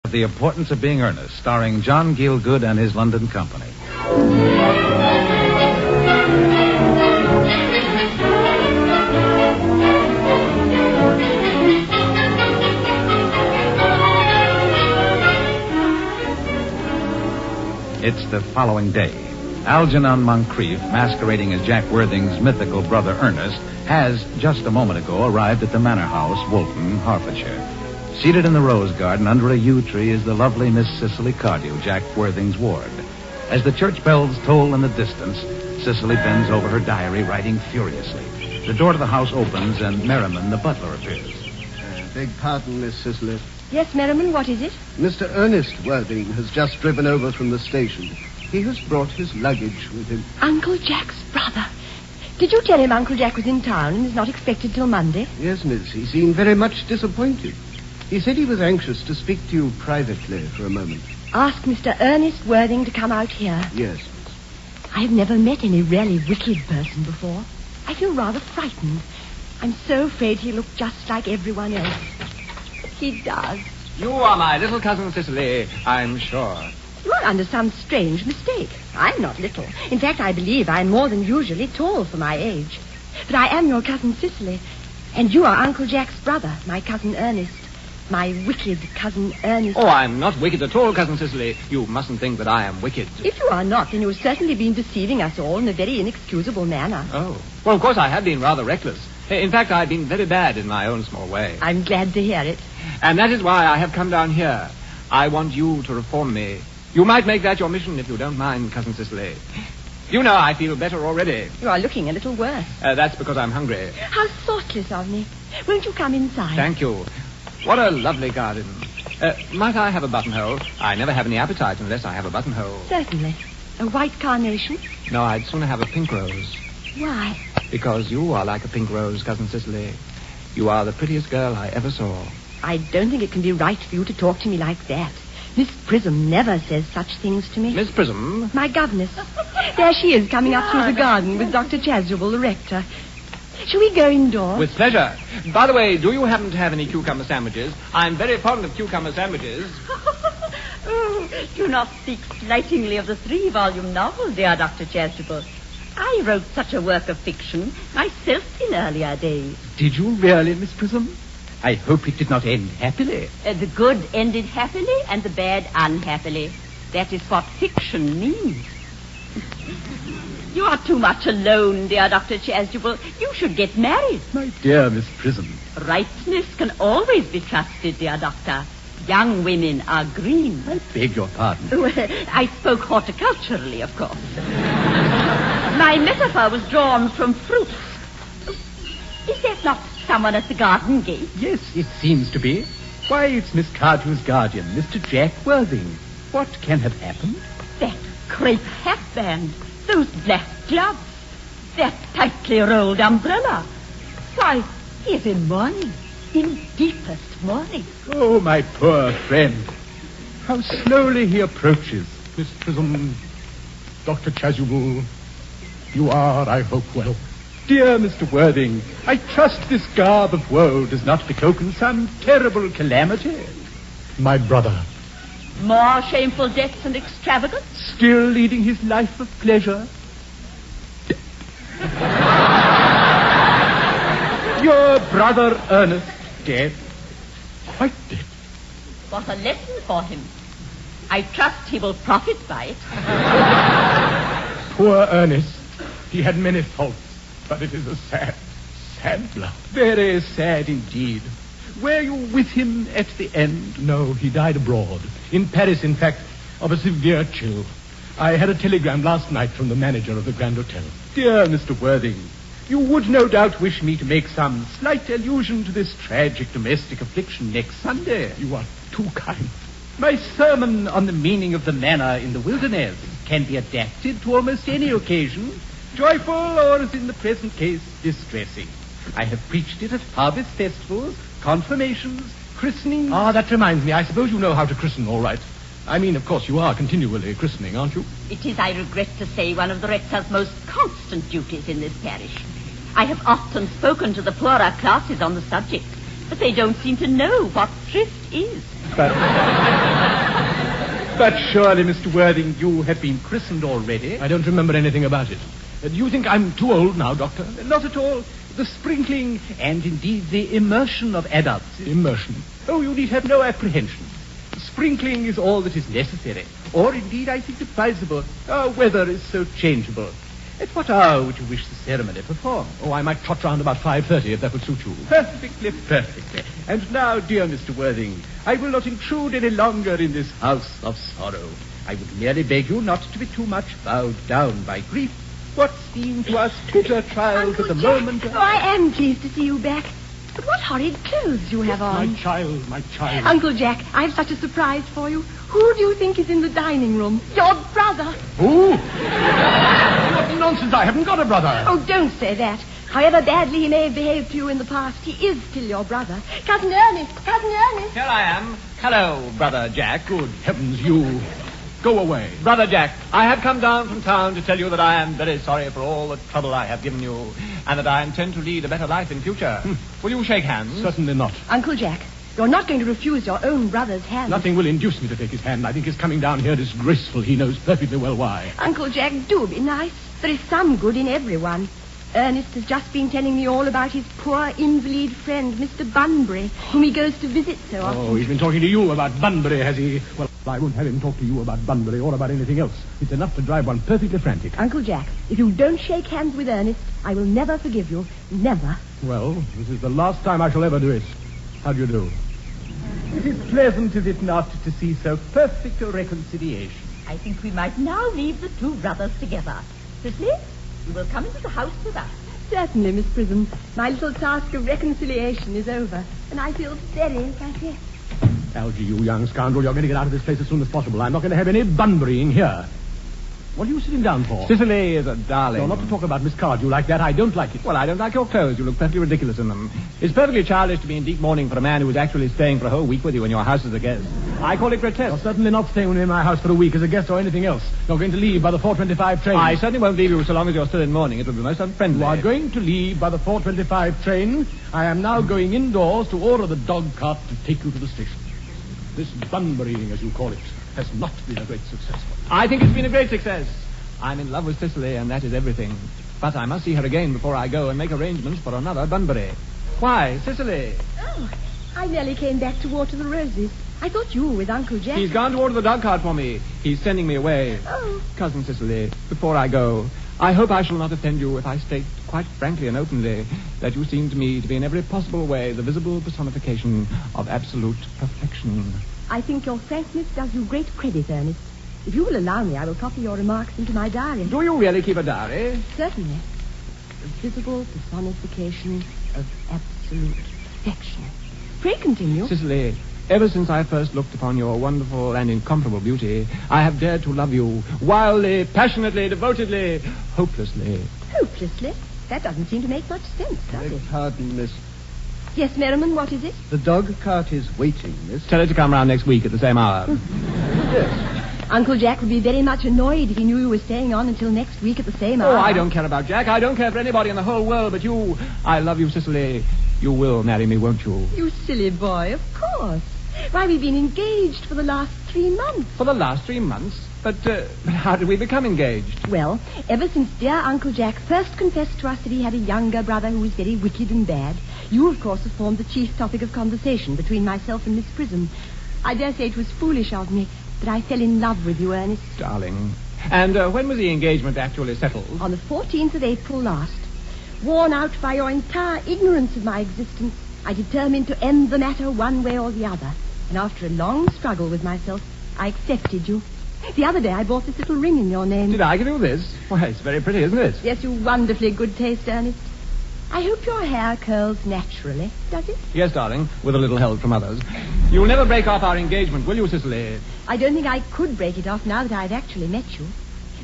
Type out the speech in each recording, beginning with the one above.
The Importance of Being Earnest, starring John Gielgud and his London company. It's the following day. Algernon Moncrief, masquerading as Jack Worthing's mythical brother Ernest, has, just a moment ago, arrived at the Manor House, Woolton, Hertfordshire. Seated in the rose garden under a yew tree is the lovely Miss Cicely Cardew, Jack Worthing's ward. As the church bells toll in the distance, Cicely bends over her diary, writing furiously. The door to the house opens, and Merriman, the butler, appears. Beg pardon, Miss Cicely. Yes, Merriman, what is it? Mr. Ernest Worthing has just driven over from the station. He has brought his luggage with him. Uncle Jack's brother. Did you tell him Uncle Jack was in town and is not expected till Monday? Yes, miss. He seemed very much disappointed. He said he was anxious to speak to you privately for a moment. Ask Mr. Ernest Worthing to come out here. Yes, miss. I have never met any really wicked person before. I feel rather frightened. I'm so afraid he'll look just like everyone else. He does. You are my little cousin Cicely, I'm sure. You are under some strange mistake. I'm not little. In fact, I believe I'm more than usually tall for my age. But I am your cousin Cicely. And you are Uncle Jack's brother, my cousin Ernest. My wicked cousin Earnest. Oh, I'm not wicked at all, Cousin Cicely. You mustn't think that I am wicked. If you are not, then you've certainly been deceiving us all in a very inexcusable manner. Oh. Well, of course, I have been rather reckless. In fact, I've been very bad in my own small way. I'm glad to hear it. And that is why I have come down here. I want you to reform me. You might make that your mission if you don't mind, Cousin Cicely. You know, I feel better already. You are looking a little worse. That's because I'm hungry. How thoughtless of me. Won't you come inside? Thank you. What a lovely garden. Might I have a buttonhole? I never have any appetite unless I have a buttonhole. Certainly. A white carnation? No, I'd sooner have a pink rose. Why? Because you are like a pink rose, Cousin Cicely. You are the prettiest girl I ever saw. I don't think it can be right for you to talk to me like that. Miss Prism never says such things to me. Miss Prism? My governess. There she is, coming up through the garden with Dr. Chasuble, the rector. Shall we go indoors? With pleasure. By the way, do you happen to have any cucumber sandwiches? I'm very fond of cucumber sandwiches. Oh, do not speak slightingly of the 3-volume novel, dear Dr. Chasuble. I wrote such a work of fiction myself in earlier days. Did you really, Miss Prism? I hope it did not end happily. The good ended happily and the bad unhappily. That is what fiction means. You are too much alone, dear Dr. Chasuble. You should get married. My dear Miss Prism. Rightness can always be trusted, dear doctor. Young women are green. I beg your pardon. Well, I spoke horticulturally, of course. My metaphor was drawn from fruits. Is that not someone at the garden gate? Yes, it seems to be. Why, it's Miss Cardew's guardian, Mr. Jack Worthing. What can have happened? That crepe hatband, those black gloves, that tightly rolled umbrella. Why, he is in mourning, in deepest mourning. Oh, my poor friend. How slowly he approaches. Miss Prism, Dr. Chasuble, you are, I hope, well. Dear Mr. Worthing, I trust this garb of woe does not betoken some terrible calamity. My brother. More shameful deaths and extravagance? Still leading his life of pleasure. Your brother Ernest dead. Quite dead. What a lesson for him. I trust he will profit by it. Poor Ernest. He had many faults, but it is a sad, sad blow. Very sad indeed. Were you with him at the end? No, he died abroad. In Paris, in fact, of a severe chill. I had a telegram last night from the manager of the Grand Hotel. Dear Mr. Worthing, you would no doubt wish me to make some slight allusion to this tragic domestic affliction next Sunday. You are too kind. My sermon on the meaning of the manna in the wilderness can be adapted to almost any occasion, joyful or, as in the present case, distressing. I have preached it at harvest festivals, confirmations, christenings. Ah, that reminds me. I suppose you know how to christen all right. I mean, of course, you are continually christening, aren't you? It is, I regret to say, one of the rector's most constant duties in this parish. I have often spoken to the poorer classes on the subject, but they don't seem to know what thrift is. But But surely, Mr. Worthing, you have been christened already. I don't remember anything about it. Do you think I'm too old now, Doctor? Not at all. The sprinkling and indeed the immersion of adults. Immersion. Oh, you need have no apprehension. Sprinkling is all that is necessary. Or indeed, I think advisable. Our weather is so changeable. At what hour would you wish the ceremony performed? Oh, I might trot round about 5:30 if that would suit you. Perfectly, perfectly. And now, dear Mr. Worthing, I will not intrude any longer in this house of sorrow. I would merely beg you not to be too much bowed down by grief. What seem to us bitter trials Uncle at the Jack, moment... Oh, I am pleased to see you back. But what horrid clothes you have on. My child. Uncle Jack, I have such a surprise for you. Who do you think is in the dining room? Your brother. Who? What nonsense. I haven't got a brother. Oh, don't say that. However badly he may have behaved to you in the past, he is still your brother. Cousin Ernest. Here I am. Hello, Brother Jack. Good heavens, you. Go away. Brother Jack, I have come down from town to tell you that I am very sorry for all the trouble I have given you, and that I intend to lead a better life in future. Will you shake hands? Certainly not. Uncle Jack, you're not going to refuse your own brother's hand. Nothing will induce me to take his hand. I think his coming down here disgraceful. He knows perfectly well why. Uncle Jack, do be nice. There is some good in everyone. Ernest has just been telling me all about his poor invalid friend, Mr. Bunbury, whom he goes to visit so often. Oh, he's been talking to you about Bunbury, has he? Well, I won't have him talk to you about Bunbury or about anything else. It's enough to drive one perfectly frantic. Uncle Jack, if you don't shake hands with Ernest, I will never forgive you. Never. Well, this is the last time I shall ever do it. How do you do? It is pleasant, is it not, to see so perfect a reconciliation. I think we might now leave the two brothers together. Cicely, you will come into the house with us. Certainly, Miss Prism. My little task of reconciliation is over, and I feel very happy. Algy, you young scoundrel, you're going to get out of this place as soon as possible. I'm not going to have any Bunburying here. What are you sitting down for? Cicely is a darling. You're not to talk about Miss Carr. You like that? I don't like it. Well, I don't like your clothes. You look perfectly ridiculous in them. It's perfectly childish to be in deep mourning for a man who is actually staying for a whole week with you in your house as a guest. I call it grotesque. You're certainly not staying in my house for a week as a guest or anything else. You're going to leave by the 4:25 train. I certainly won't leave you so long as you're still in mourning. It would be most unfriendly. You are going to leave by the 4:25 train. I am now going indoors to order the dog cart to take you to the station. This Bunburying, as you call it, has not been a great success. I think it's been a great success. I'm in love with Cicely, and that is everything. But I must see her again before I go and make arrangements for another Bunbury. Why, Cicely? Oh, I nearly came back to water the roses. I thought you were with Uncle Jack. He's gone to order the dog cart for me. He's sending me away. Oh. Cousin Cicely, before I go, I hope I shall not offend you if I state quite frankly and openly that you seem to me to be in every possible way the visible personification of absolute perfection. I think your frankness does you great credit, Ernest. If you will allow me, I will copy your remarks into my diary. Do you really keep a diary? Certainly. The visible personification of absolute perfection. Pray continue. Cicely, ever since I first looked upon your wonderful and incomparable beauty, I have dared to love you wildly, passionately, devotedly, hopelessly. Hopelessly? That doesn't seem to make much sense, does it? Pardon, miss. Yes, Merriman, what is it? The dog cart is waiting, miss. Tell her to come round next week at the same hour. Yes. Uncle Jack would be very much annoyed if he knew you were staying on until next week at the same hour. Oh, I don't care about Jack. I don't care for anybody in the whole world but you. I love you, Cicely. You will marry me, won't you? You silly boy, of course. Why, we've been engaged for the last 3 months. For the last 3 months? But how did we become engaged? Well, ever since dear Uncle Jack first confessed to us that he had a younger brother who was very wicked and bad, you, of course, have formed the chief topic of conversation between myself and Miss Prism. I dare say it was foolish of me, but I fell in love with you, Ernest. Darling. And when was the engagement actually settled? On the 14th of April last. Worn out by your entire ignorance of my existence, I determined to end the matter one way or the other. And after a long struggle with myself, I accepted you. The other day I bought this little ring in your name. Did I give you this? Why, it's very pretty, isn't it? Yes, you wonderfully good taste, Ernest. I hope your hair curls naturally, does it? Yes, darling, with a little help from others. You'll never break off our engagement, will you, Cicely? I don't think I could break it off now that I've actually met you.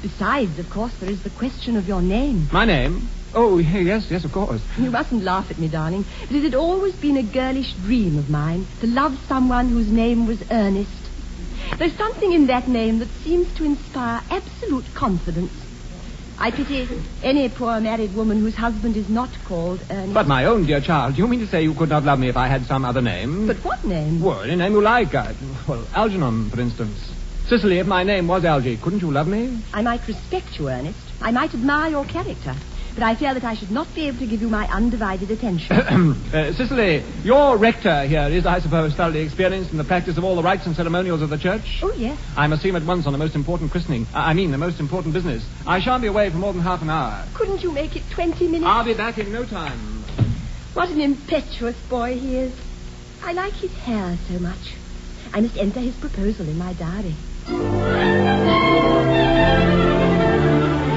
Besides, of course, there is the question of your name. My name? Oh, yes, of course. You mustn't laugh at me, darling, but it had always been a girlish dream of mine to love someone whose name was Earnest. There's something in that name that seems to inspire absolute confidence. I pity any poor married woman whose husband is not called Earnest. But my own dear child, do you mean to say you could not love me if I had some other name? But what name? Well, any name you like. Algernon, for instance. Cicely, if my name was Algy, couldn't you love me? I might respect you, Ernest. I might admire your character. But I fear that I should not be able to give you my undivided attention. Cicely, your rector here is, I suppose, thoroughly experienced in the practice of all the rites and ceremonials of the church? Oh, yes. I must see him at once on the most important christening. The most important business. I shan't be away for more than half an hour. Couldn't you make it 20 minutes? I'll be back in no time. What an impetuous boy he is. I like his hair so much. I must enter his proposal in my diary.